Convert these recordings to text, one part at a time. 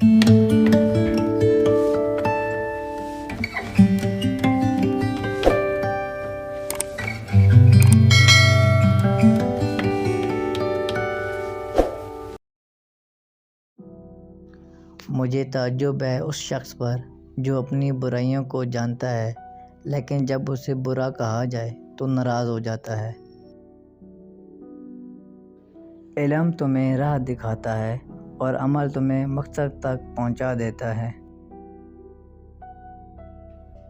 مجھے تعجب ہے اس شخص پر جو اپنی برائیوں کو جانتا ہے لیکن جب اسے برا کہا جائے تو ناراض ہو جاتا ہے۔ علم تمہیں راہ دکھاتا ہے اور عمل تمہیں مقصد تک پہنچا دیتا ہے۔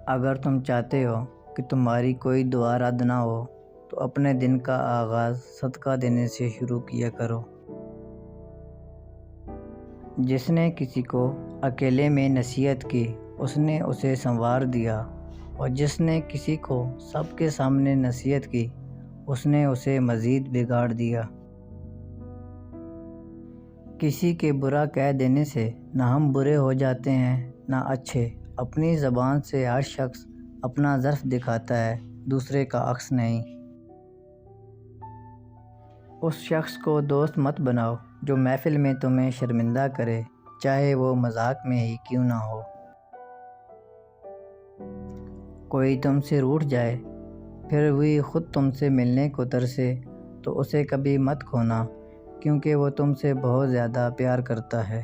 اگر تم چاہتے ہو کہ تمہاری کوئی دعا رد نہ ہو تو اپنے دن کا آغاز صدقہ دینے سے شروع کیا کرو۔ جس نے کسی کو اکیلے میں نصیحت کی اس نے اسے سنوار دیا، اور جس نے کسی کو سب کے سامنے نصیحت کی اس نے اسے مزید بگاڑ دیا۔ کسی کے برا کہہ دینے سے نہ ہم برے ہو جاتے ہیں نہ اچھے۔ اپنی زبان سے ہر شخص اپنا ظرف دکھاتا ہے، دوسرے کا عکس نہیں۔ اس شخص کو دوست مت بناؤ جو محفل میں تمہیں شرمندہ کرے، چاہے وہ مذاق میں ہی کیوں نہ ہو۔ کوئی تم سے روٹھ جائے پھر وہی خود تم سے ملنے کو ترسے تو اسے کبھی مت کھونا، کیونکہ وہ تم سے بہت زیادہ پیار کرتا ہے۔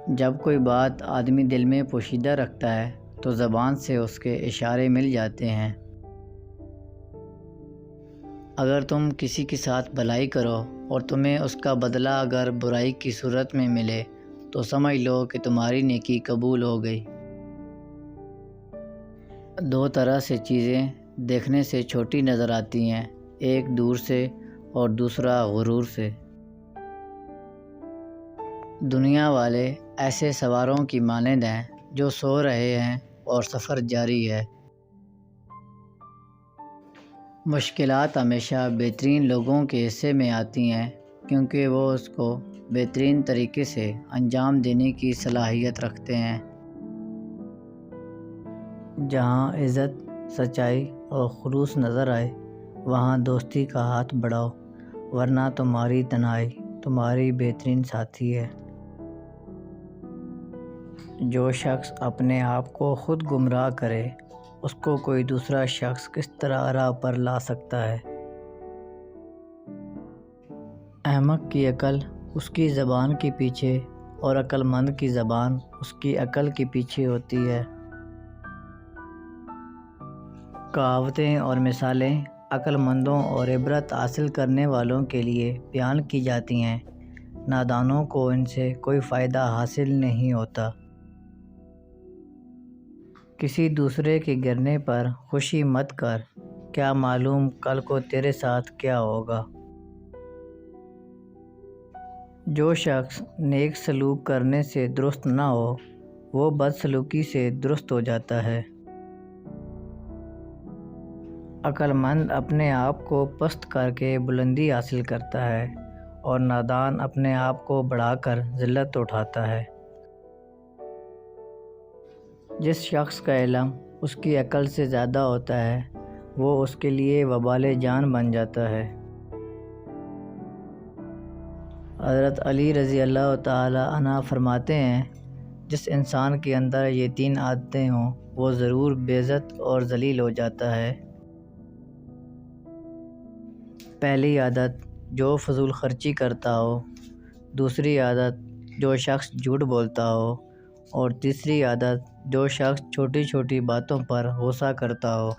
جب کوئی بات آدمی دل میں پوشیدہ رکھتا ہے تو زبان سے اس کے اشارے مل جاتے ہیں۔ اگر تم کسی کے ساتھ بھلائی کرو اور تمہیں اس کا بدلہ اگر برائی کی صورت میں ملے تو سمجھ لو کہ تمہاری نیکی قبول ہو گئی۔ دو طرح سے چیزیں دیکھنے سے چھوٹی نظر آتی ہیں، ایک دور سے اور دوسرا غرور سے۔ دنیا والے ایسے سواروں کی مانند ہیں جو سو رہے ہیں اور سفر جاری ہے۔ مشکلات ہمیشہ بہترین لوگوں کے حصے میں آتی ہیں کیونکہ وہ اس کو بہترین طریقے سے انجام دینے کی صلاحیت رکھتے ہیں۔ جہاں عزت، سچائی اور خلوص نظر آئے وہاں دوستی کا ہاتھ بڑھاؤ، ورنہ تمہاری تنہائی تمہاری بہترین ساتھی ہے۔ جو شخص اپنے آپ کو خود گمراہ کرے اس کو کوئی دوسرا شخص کس طرح راہ پر لا سکتا ہے؟ احمق کی عقل اس کی زبان کے پیچھے اور عقل مند کی زبان اس کی عقل کے پیچھے ہوتی ہے۔ کہاوتیں اور مثالیں عقل مندوں اور عبرت حاصل کرنے والوں کے لیے بیان کی جاتی ہیں، نادانوں کو ان سے کوئی فائدہ حاصل نہیں ہوتا۔ کسی دوسرے کے گرنے پر خوشی مت کر، کیا معلوم کل کو تیرے ساتھ کیا ہوگا۔ جو شخص نیک سلوک کرنے سے درست نہ ہو وہ بد سلوکی سے درست ہو جاتا ہے۔ عقل مند اپنے آپ کو پست کر کے بلندی حاصل کرتا ہے اور نادان اپنے آپ کو بڑھا کر ذلت اٹھاتا ہے۔ جس شخص کا علم اس کی عقل سے زیادہ ہوتا ہے وہ اس کے لیے وبال جان بن جاتا ہے۔ حضرت علی رضی اللہ تعالی عنہ فرماتے ہیں، جس انسان کے اندر یہ تین عادتیں ہوں وہ ضرور بے عزت اور ذلیل ہو جاتا ہے۔ پہلی عادت جو فضول خرچی کرتا ہو، دوسری عادت جو شخص جھوٹ بولتا ہو، اور تیسری عادت جو شخص چھوٹی چھوٹی باتوں پر غصہ کرتا ہو۔